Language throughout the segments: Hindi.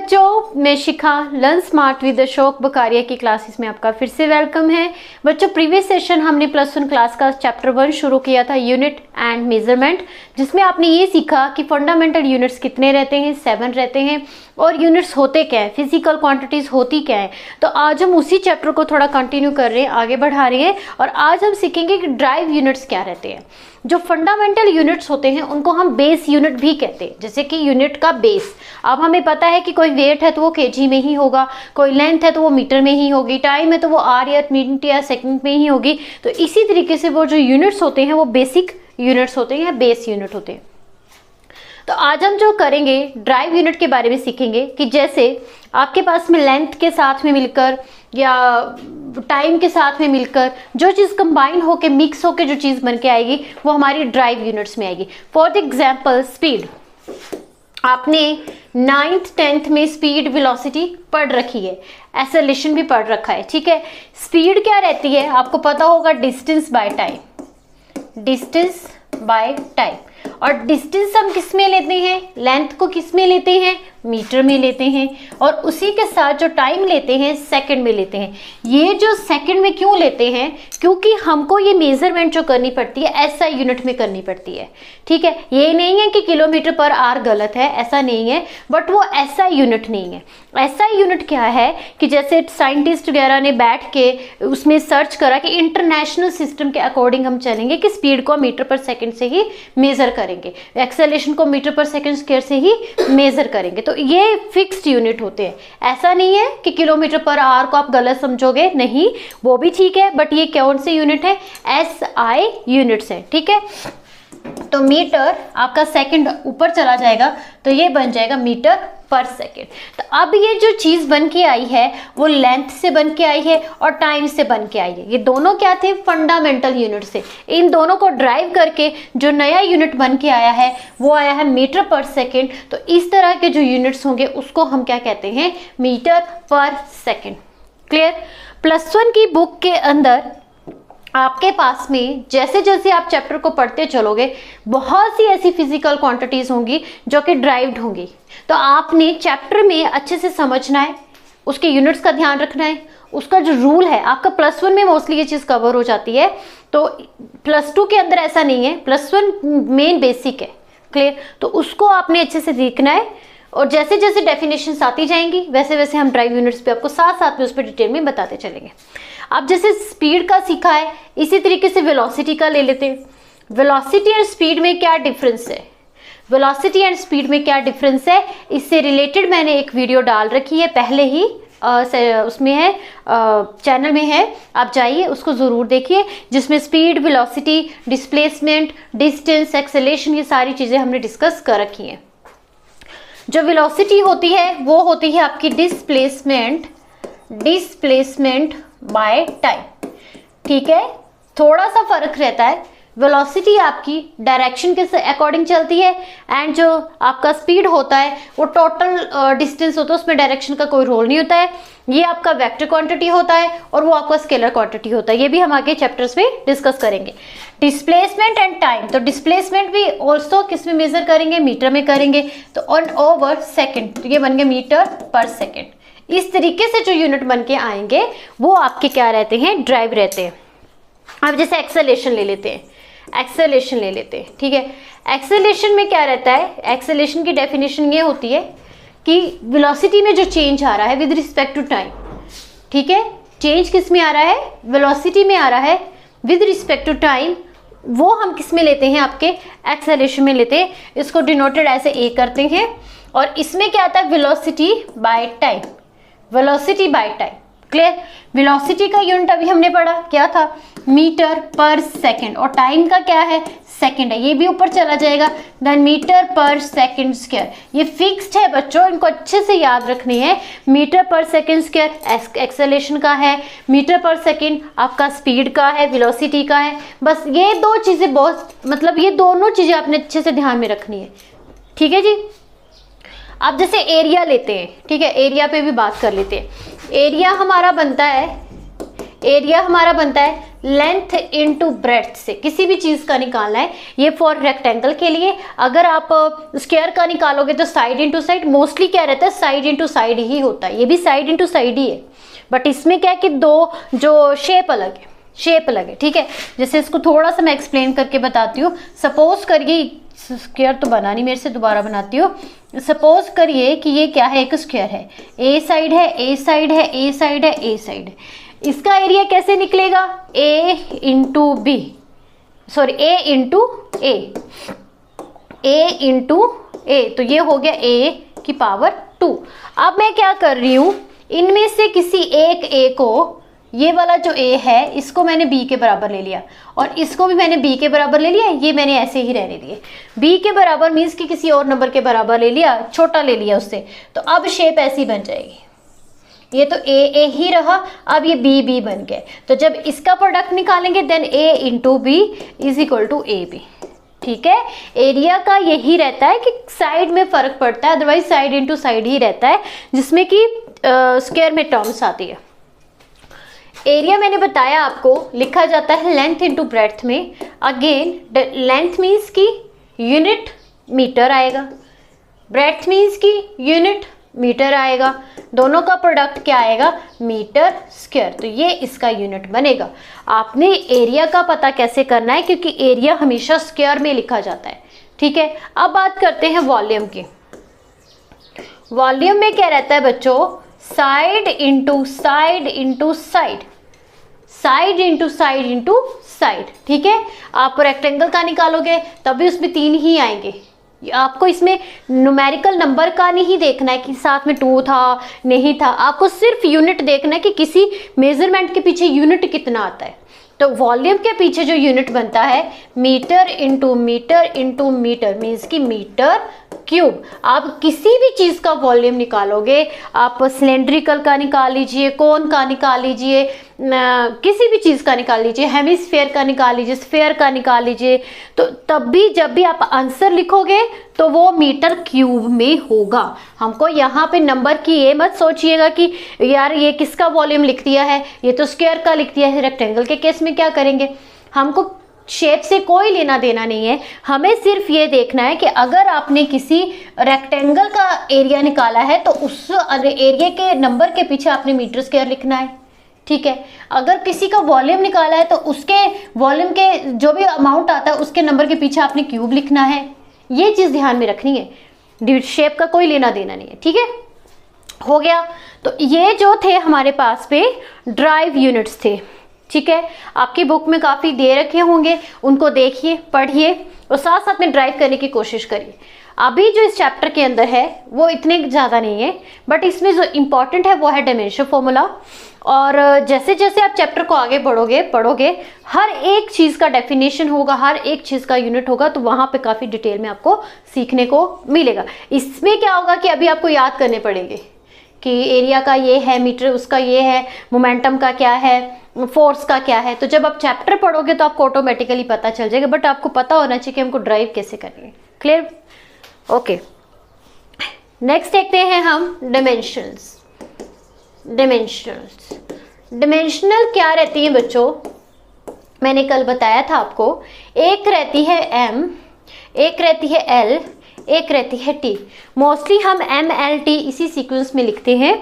बच्चों, मैं शिखा लर्न स्मार्ट विद अशोक बकारिया की क्लासेस में आपका फिर से वेलकम है। बच्चों, प्रीवियस सेशन हमने +1 क्लास का चैप्टर 1 शुरू किया था, यूनिट एंड मेजरमेंट, जिसमें आपने ये सीखा कि फंडामेंटल यूनिट्स कितने रहते हैं, 7 रहते हैं, और यूनिट्स होते क्या है, फिजिकल क्वांटिटीज होती क्या है। तो आज हम उसी चैप्टर को थोड़ा कंटिन्यू कर रहे हैं, आगे बढ़ा रहे हैं, और आज हम सीखेंगे कि ड्राइव यूनिट्स क्या रहते हैं। जो फंडामेंटल यूनिट्स होते हैं उनको हम बेस यूनिट भी कहते हैं, जैसे कि यूनिट का बेस। अब हमें पता है कि कोई वेट है तो वो केजी में ही होगा, कोई लेंथ है तो वो मीटर में ही होगी, टाइम है तो वो आर या मिनट या सेकंड में ही होगी। तो इसी तरीके से वो जो यूनिट्स होते हैं वो बेसिक यूनिट्स होते हैं, बेस यूनिट होते हैं। तो आज हम जो करेंगे ड्राइव यूनिट के बारे में सीखेंगे कि जैसे आपके पास में लेंथ के साथ में मिलकर या टाइम के साथ में मिलकर जो चीज़ कंबाइन होके मिक्स होके जो चीज़ बन के आएगी वो हमारी ड्राइव यूनिट्स में आएगी। फॉर एग्जांपल स्पीड, आपने 9th 10th में स्पीड वेलोसिटी पढ़ रखी है, एक्सेलरेशन भी पढ़ रखा है, ठीक है। स्पीड क्या रहती है आपको पता होगा, distance by time, distance by time. और डिस्टेंस हम किस में लेते हैं, लेंथ को किस में लेते हैं, मीटर में लेते हैं, और उसी के साथ जो टाइम लेते हैं सेकंड में लेते हैं। ये जो सेकंड में क्यों लेते हैं, क्योंकि हमको ये मेजरमेंट जो करनी पड़ती है एसआई यूनिट में करनी पड़ती है, ठीक है। ये नहीं है कि किलोमीटर पर आवर गलत है, ऐसा नहीं है, बट वो एसआई यूनिट नहीं है। एसआई यूनिट क्या है कि जैसे साइंटिस्ट वगैरह ने बैठ के उसमें सर्च करा कि इंटरनेशनल सिस्टम के अकॉर्डिंग हम चलेंगे कि स्पीड को मीटर पर सेकेंड से ही मेजर करेंगे, एक्सेलरेशन को मीटर पर सेकेंड स्क्वायर से ही मेजर करेंगे। तो ये फिक्स्ड यूनिट होते हैं, ऐसा नहीं है कि किलोमीटर पर आवर को आप गलत समझोगे, नहीं, वो भी ठीक है, बट ये कौन से यूनिट है, एसआई यूनिट्स है, ठीक है। तो मीटर आपका सेकंड ऊपर चला जाएगा तो ये बन जाएगा मीटर पर सेकंड। तो अब ये जो चीज़ बन के आई है वो लेंथ से बन के आई है और टाइम से बन के आई है। ये दोनों क्या थे, फंडामेंटल यूनिट से। इन दोनों को ड्राइव करके जो नया यूनिट बन के आया है वो आया है मीटर पर सेकंड। तो इस तरह के जो यूनिट्स होंगे उसको हम क्या कहते हैं, मीटर पर सेकंड। क्लियर। +1 की बुक के अंदर आपके पास में जैसे जैसे आप चैप्टर को पढ़ते चलोगे बहुत सी ऐसी फिजिकल क्वांटिटीज होंगी जो कि ड्राइव्ड होंगी। तो आपने चैप्टर में अच्छे से समझना है, उसके यूनिट्स का ध्यान रखना है, उसका जो रूल है आपका +1 में मोस्टली ये चीज़ कवर हो जाती है। तो +2 के अंदर ऐसा नहीं है, +1 मेन बेसिक है। क्लियर। तो उसको आपने अच्छे से देखना है, और जैसे जैसे डेफिनेशंस आती जाएंगी वैसे वैसे हम ड्राइव यूनिट्स पे आपको साथ साथ में उस पर डिटेल में बताते चलेंगे। अब जैसे स्पीड का सीखा है, इसी तरीके से वेलोसिटी का ले लेते हैं। वेलोसिटी एंड स्पीड में क्या डिफरेंस है, वेलोसिटी एंड स्पीड में क्या डिफरेंस है, इससे रिलेटेड मैंने एक वीडियो डाल रखी है पहले ही, उसमें है, चैनल में है, आप जाइए उसको ज़रूर देखिए, जिसमें speed, velocity, displacement, distance, acceleration, ये सारी चीज़ें हमने डिस्कस कर रखी हैं। जो वेलोसिटी होती है वो होती है आपकी डिस्प्लेसमेंट बाय टाइम, ठीक है। थोड़ा सा फर्क रहता है, वेलोसिटी आपकी डायरेक्शन के अकॉर्डिंग चलती है, एंड जो आपका स्पीड होता है वो टोटल डिस्टेंस होता है, उसमें डायरेक्शन का कोई रोल नहीं होता है। ये आपका वेक्टर क्वांटिटी होता है और वो आपका स्केलर क्वांटिटी होता है। ये भी हम आगे चैप्टर्स में डिस्कस करेंगे। डिस्प्लेसमेंट एंड टाइम, तो डिस्प्लेसमेंट भी ऑल्सो किस में मेजर करेंगे, मीटर में करेंगे, तो ऑन ओवर सेकेंड, तो ये बन गए मीटर पर सेकेंड। इस तरीके से जो यूनिट बन के आएंगे वो आपके क्या रहते हैं, ड्राइव रहते हैं। अब जैसे एक्सेलरेशन ले लेते हैं, एक्सेलरेशन ले लेते हैं, ठीक है। एक्सेलरेशन में क्या रहता है, एक्सेलरेशन की डेफिनेशन ये होती है कि वेलोसिटी में जो चेंज आ रहा है विद रिस्पेक्ट टू टाइम, ठीक है। चेंज किस में आ रहा है, वेलोसिटी में आ रहा है विद रिस्पेक्ट टू टाइम, वो हम किस में लेते हैं, आपके एक्सेलरेशन में लेते हैं। इसको डिनोटेड ऐसे ए करते हैं, और इसमें क्या आता है, velocity by time, velocity by time. Clear. Velocity का यूनिट अभी हमने पढ़ा क्या था, मीटर पर सेकंड, और टाइम का क्या है, सेकंड है, ये भी ऊपर चला जाएगा, देन मीटर पर सेकंड स्क्वायर। ये फिक्स्ड है बच्चों, इनको अच्छे से याद रखनी है। मीटर पर सेकंड स्क्वायर एक्सेलरेशन का है, मीटर पर सेकंड आपका स्पीड का है, वेलोसिटी का है। बस ये दो चीज़ें बहुत, मतलब ये दोनों चीज़ें आपने अच्छे से ध्यान में रखनी है, ठीक है जी। अब जैसे एरिया लेते हैं, ठीक है, एरिया पे भी बात कर लेते हैं। एरिया हमारा बनता है एरिया हमारा बनता है लेंथ इनटू ब्रेड्थ से, किसी भी चीज का निकालना है। ये फॉर रेक्टेंगल के लिए। अगर आप स्क्वायर का निकालोगे तो साइड इनटू साइड, मोस्टली क्या रहता है साइड इनटू साइड ही होता है, ये भी साइड इनटू साइड ही है, बट इसमें क्या है कि दो जो शेप अलग है, शेप अलग है, ठीक है। जैसे इसको थोड़ा सा मैं एक्सप्लेन करके बताती हूँ। सपोज करिए, स्क्वायर तो बना नहीं, मेरे से दोबारा बनाती हूँ। सपोज करिए कि ये क्या है, एक स्क्वायर है, ए साइड है, ए साइड है, ए साइड है, ए साइड है। इसका एरिया कैसे निकलेगा, ए इंटू बी, सॉरी ए इंटू ए, ए इंटू ए, तो ये हो गया ए की पावर 2। अब मैं क्या कर रही हूँ, इनमें से किसी एक ए को, ये वाला जो ए है इसको मैंने b के बराबर ले लिया और इसको भी मैंने b के बराबर ले लिया, ये मैंने ऐसे ही रहने दिए। b के बराबर मीन्स कि किसी और नंबर के बराबर ले लिया, छोटा ले लिया उससे, तो अब शेप ऐसी बन जाएगी। ये तो a ही रहा, अब ये b बन गए। तो जब इसका प्रोडक्ट निकालेंगे then a into B is equal to A B, ठीक है। एरिया का यही रहता है कि साइड में फर्क पड़ता है, अदरवाइज साइड इंटू साइड ही रहता है, जिसमें कि स्क्वायर में टर्म्स आती है। एरिया मैंने बताया आपको लिखा जाता है लेंथ इंटू ब्रेड्थ में। अगेन लेंथ मीन्स की यूनिट मीटर आएगा, ब्रेड्थ मीन्स की यूनिट मीटर आएगा, दोनों का प्रोडक्ट क्या आएगा, मीटर स्क्वायर। तो ये इसका यूनिट बनेगा। आपने एरिया का पता कैसे करना है, क्योंकि एरिया हमेशा स्क्वायर में लिखा जाता है, ठीक है। अब बात करते हैं वॉल्यूम की। वॉल्यूम में क्या रहता है बच्चों, side into side into side, side into side into side, ठीक है। आप रेक्टेंगल का निकालोगे तब भी उसमें 3 ही आएंगे। आपको इसमें न्यूमेरिकल नंबर का नहीं देखना है कि साथ में 2 था नहीं था, आपको सिर्फ यूनिट देखना है कि किसी मेजरमेंट के पीछे यूनिट कितना आता है। तो वॉल्यूम के पीछे जो यूनिट बनता है metre into metre into metre, means की मीटर क्यूब। आप किसी भी चीज का वॉल्यूम निकालोगे, आप सिलेंड्रिकल का निकाल लीजिए, कोन का निकाल लीजिए, किसी भी चीज का निकाल लीजिए, हेमिस्फेयर का निकाल लीजिए, स्फेयर का निकाल लीजिए, तो तब भी जब भी आप आंसर लिखोगे तो वो मीटर क्यूब में होगा। हमको यहाँ पे नंबर की ये मत सोचिएगा कि यार ये किसका वॉल्यूम लिख दिया है, ये तो स्क्वायर का लिख दिया है। रेक्टेंगल के केस में क्या करेंगे, हमको शेप से कोई लेना देना नहीं है, हमें सिर्फ ये देखना है कि अगर आपने किसी रेक्टेंगल का एरिया निकाला है तो उस एरिया के नंबर के पीछे आपने मीटर स्क्वायर लिखना है, ठीक है। अगर किसी का वॉल्यूम निकाला है तो उसके वॉल्यूम के जो भी अमाउंट आता है उसके नंबर के पीछे आपने क्यूब लिखना है। ये चीज़ ध्यान में रखनी है, शेप का कोई लेना देना नहीं है, ठीक है। हो गया। तो ये जो थे हमारे पास पे ड्राइव यूनिट्स थे, ठीक है। आपकी बुक में काफ़ी दे रखे होंगे, उनको देखिए, पढ़िए और साथ साथ में ड्राइव करने की कोशिश करिए। अभी जो इस चैप्टर के अंदर है वो इतने ज़्यादा नहीं है, बट इसमें जो इम्पॉर्टेंट है वो है डायमेंशन फॉर्मूला। और जैसे जैसे आप चैप्टर को आगे पढ़ोगे हर एक चीज़ का डेफिनेशन होगा, हर एक चीज़ का यूनिट होगा, तो वहाँ पे काफ़ी डिटेल में आपको सीखने को मिलेगा। इसमें क्या होगा कि अभी आपको याद करने पड़ेंगे कि एरिया का ये है, मीटर उसका ये है, मोमेंटम का क्या है, फोर्स का क्या है। तो जब आप चैप्टर पढ़ोगे तो आपको ऑटोमेटिकली पता चल जाएगा, बट आपको पता होना चाहिए कि हमको ड्राइव कैसे करनी है। क्लियर? ओके, नेक्स्ट देखते हैं हम डायमेंशंस। डायमेंशनल क्या रहती है बच्चों, मैंने कल बताया था आपको, एक रहती है m, एक रहती है l, एक रहती है t। मोस्टली हम m l t इसी सीक्वेंस में लिखते हैं।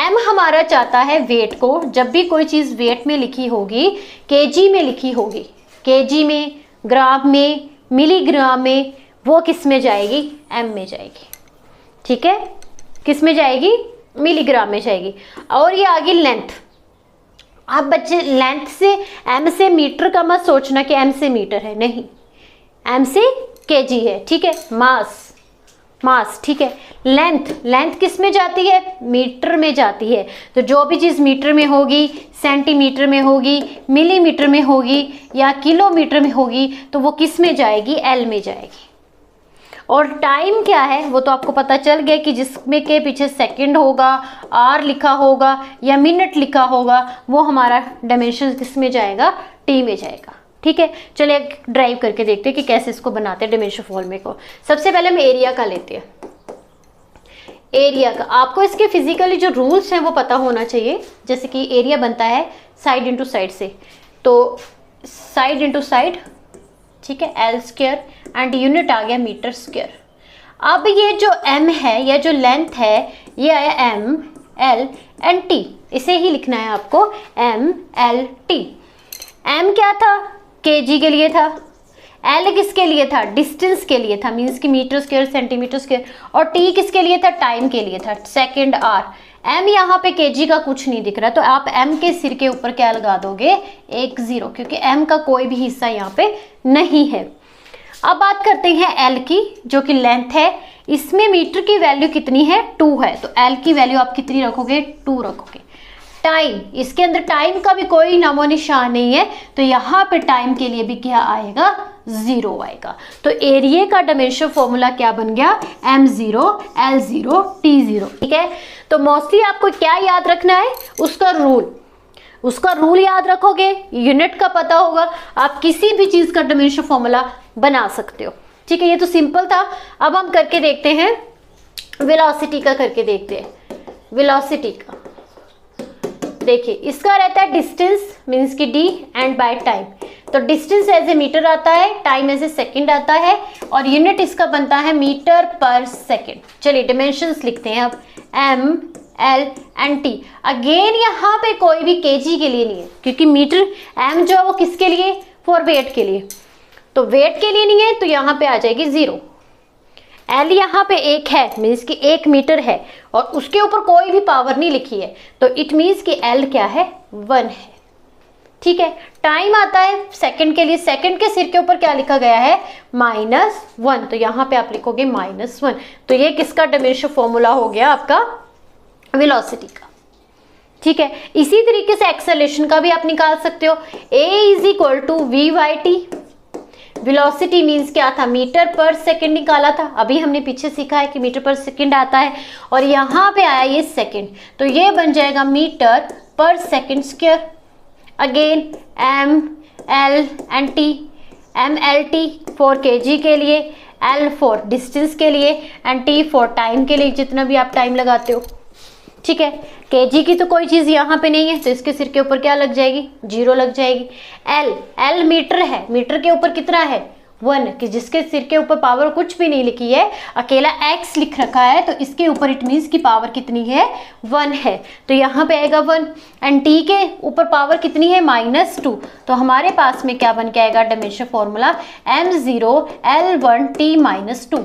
m हमारा चाहता है वेट को, जब भी कोई चीज़ वेट में लिखी होगी, kg में लिखी होगी, kg में, ग्राम में, मिलीग्राम में, वो किस में जाएगी, m में जाएगी, ठीक है। किस में जाएगी, मिलीग्राम में जाएगी। और ये आगे लेंथ, आप बच्चे लेंथ से m से मीटर का मत सोचना कि m से मीटर है, नहीं, m से kg है, ठीक है। मास, ठीक है। लेंथ किस में जाती है, मीटर में जाती है। तो जो भी चीज़ मीटर में होगी, सेंटीमीटर में होगी, मिलीमीटर में होगी या किलोमीटर में होगी, तो वो किस में जाएगी, l में जाएगी। और टाइम क्या है वो तो आपको पता चल गया कि जिसमें के पीछे सेकंड होगा, आर लिखा होगा या मिनट लिखा होगा, वो हमारा डायमेंशन किस में जाएगा, टी में जाएगा, ठीक है। चलिए ड्राइव करके देखते हैं कि कैसे इसको बनाते हैं डायमेंशन फॉर्मूले को। सबसे पहले हम एरिया का लेते हैं। एरिया का आपको इसके फिजिकली जो रूल्स हैं वो पता होना चाहिए। जैसे कि एरिया बनता है साइड इंटू साइड से, तो साइड इंटू साइड, ठीक है, एल स्क्वायर एंड यूनिट आ गया मीटर स्क्वायर। अब ये जो m है या जो लेंथ है ये आया m l एंड t, इसे ही लिखना है आपको m l t। m क्या था, kg के लिए था, l किसके लिए था, डिस्टेंस के लिए था, मीन्स कि मीटर स्क्वायर सेंटीमीटर स्क्वायर, और t किसके लिए था, टाइम के लिए था, सेकेंड आर। m यहाँ पे kg का कुछ नहीं दिख रहा, तो आप m के सिर के ऊपर क्या लगा दोगे, एक जीरो, क्योंकि m का कोई भी हिस्सा यहाँ पे नहीं है। अब बात करते हैं l की, जो कि लेंथ है। इसमें मीटर की वैल्यू कितनी है, 2 है, तो l की वैल्यू आप कितनी रखोगे, 2 रखोगे। टाइम, इसके अंदर टाइम का भी कोई नामो निशान नहीं है, तो यहाँ पे टाइम के लिए भी क्या आएगा, 0 आएगा। तो एरिया का डायमेंशन फॉर्मूला क्या बन गया, m0 l0 t0। ठीक है, तो मोस्टली आपको क्या याद रखना है, उसका रूल याद रखोगे, यूनिट का पता होगा, आप किसी भी चीज का डायमेंशन फॉर्मूला बना सकते हो। ठीक है, ये तो सिंपल था। अब हम करके देखते हैं वेलोसिटी का, करके देखते हैं वेलोसिटी का। देखिए, इसका रहता है डिस्टेंस मीन्स की d एंड बाय टाइम, तो डिस्टेंस एज ए मीटर आता है, टाइम एज ए सेकेंड आता है, और यूनिट इसका बनता है मीटर पर सेकेंड। चलिए डायमेंशंस लिखते हैं अब, m l and t। Again यहाँ पे कोई भी kg के लिए नहीं है, क्योंकि मीटर m जो है वो किसके लिए, फॉर वेट के लिए, तो वेट के लिए नहीं है, तो यहाँ पे आ जाएगी 0। L यहाँ पे 1 है, मीन्स कि 1 मीटर है, और उसके ऊपर कोई भी पावर नहीं लिखी है, तो इट मीन्स कि L क्या है, 1 है। ठीक है, टाइम आता है सेकंड के लिए, सेकंड के सिर के ऊपर क्या लिखा गया है, -1, तो यहाँ पे आप लिखोगे -1। तो ये किसका डायमेंशन फॉर्मूला हो गया आपका, वेलोसिटी का। ठीक है, इसी तरीके से एक्सेलरेशन का भी आप निकाल सकते हो। a = v/t, वेलोसिटी मीन्स क्या था, मीटर पर सेकंड निकाला था, अभी हमने पीछे सीखा है कि मीटर पर सेकंड आता है, और यहाँ पे आया ये सेकंड, तो ये बन जाएगा मीटर पर second square. Again m l and t, m l t for kg के लिए, l फॉर डिस्टेंस के लिए, एंड t फॉर टाइम के लिए, जितना भी आप टाइम लगाते हो। ठीक है, kg की तो कोई चीज़ यहाँ पे नहीं है, तो इसके सिर के ऊपर क्या लग जाएगी, 0 लग जाएगी। l मीटर है, मीटर के ऊपर कितना है, 1, कि जिसके सिर के ऊपर पावर कुछ भी नहीं लिखी है, अकेला x लिख रखा है, तो इसके ऊपर इट मीन्स की पावर कितनी है, 1 है, तो यहाँ पे आएगा 1। एंड t के ऊपर पावर कितनी है, -2, तो हमारे पास में क्या बन के आएगा dimension formula, m0 l1 t-2,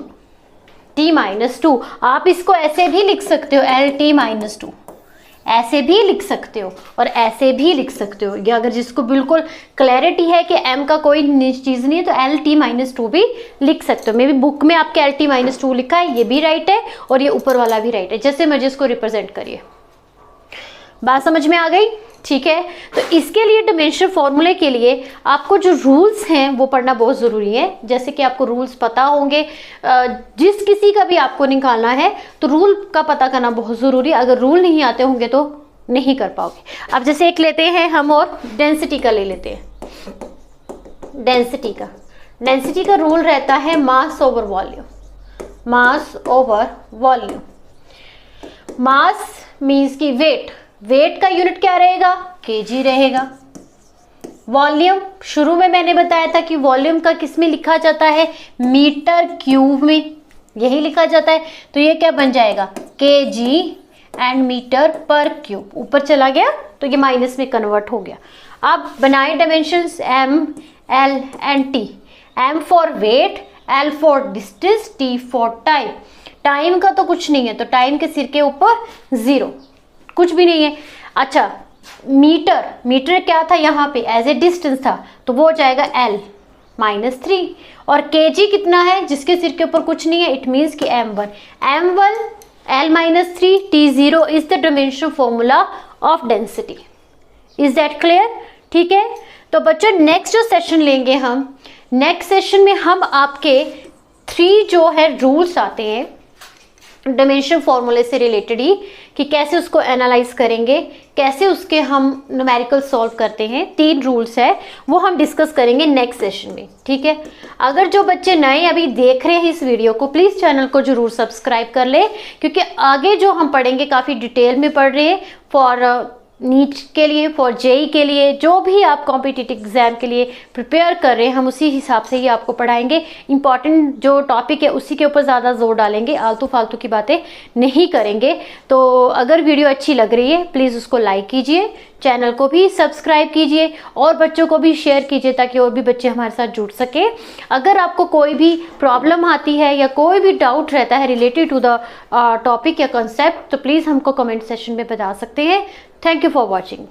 t-2। आप इसको ऐसे भी लिख सकते हो, lt-2, ऐसे भी लिख सकते हो और ऐसे भी लिख सकते हो, या अगर जिसको बिल्कुल क्लैरिटी है कि m का कोई चीज़ नहीं है तो lt-2 भी लिख सकते हो। मे बी बुक में आपके lt-2 लिखा है, ये भी राइट है और ये ऊपर वाला भी राइट है, जैसे मर्जी इसको रिप्रेजेंट करिए। बात समझ में आ गई, ठीक है। तो इसके लिए डायमेंशन फॉर्मूले के लिए आपको जो रूल्स हैं वो पढ़ना बहुत ज़रूरी है। जैसे कि आपको रूल्स पता होंगे, जिस किसी का भी आपको निकालना है तो रूल का पता करना बहुत ज़रूरी है। अगर रूल नहीं आते होंगे तो नहीं कर पाओगे। अब जैसे एक लेते हैं हम, और डेंसिटी का ले लेते हैं। डेंसिटी का रूल रहता है मास ओवर वॉल्यूम, मास ओवर वॉल्यूम। मास मीन्स की वेट, वेट का यूनिट क्या रहेगा, केजी रहेगा। वॉल्यूम, शुरू में मैंने बताया था कि वॉल्यूम का किस में लिखा जाता है, मीटर क्यूब में, यही लिखा जाता है। तो ये क्या बन जाएगा, केजी एंड मीटर पर क्यूब। ऊपर चला गया तो ये माइनस में कन्वर्ट हो गया। अब बनाए dimensions M, L and T. M for weight, L for distance, T for time. Time का तो कुछ नहीं है, तो टाइम के सिर के ऊपर 0, कुछ भी नहीं है। अच्छा, मीटर क्या था यहाँ पे, एज ए डिस्टेंस था, तो वो हो जाएगा L -3। और kg कितना है, जिसके सिर के ऊपर कुछ नहीं है, इट मीन्स कि m1 L -3 T0 is the dimension formula of density. Is that clear, ठीक है। तो बच्चों नेक्स्ट जो सेशन लेंगे हम, नेक्स्ट सेशन में हम आपके 3 जो है रूल्स आते हैं, डायमेंशन फॉर्मूले से रिलेटेड ही, कि कैसे उसको एनालाइज करेंगे, कैसे उसके हम न्यूमेरिकल सॉल्व करते हैं। 3 रूल्स है, वो हम डिस्कस करेंगे नेक्स्ट सेशन में, ठीक है। अगर जो बच्चे नए अभी देख रहे हैं इस वीडियो को, प्लीज़ चैनल को जरूर सब्सक्राइब कर ले, क्योंकि आगे जो हम पढ़ेंगे काफ़ी डिटेल में पढ़ रहे हैं फॉर नीट के लिए, फॉर जेई के लिए, जो भी आप कॉम्पिटिटिव एग्जाम के लिए प्रिपेयर कर रहे हैं, हम उसी हिसाब से ही आपको पढ़ाएंगे। इंपॉर्टेंट जो टॉपिक है उसी के ऊपर ज़्यादा जोर डालेंगे, आलतू फालतू की बातें नहीं करेंगे। तो अगर वीडियो अच्छी लग रही है प्लीज़ उसको लाइक कीजिए, चैनल को भी सब्सक्राइब कीजिए और बच्चों को भी शेयर कीजिए, ताकि और भी बच्चे हमारे साथ जुड़ सके। अगर आपको कोई भी प्रॉब्लम आती है या कोई भी डाउट रहता है रिलेटेड टू द टॉपिक या कॉन्सेप्ट, तो प्लीज़ हमको कमेंट सेक्शन में बता सकते हैं। Thank you for watching.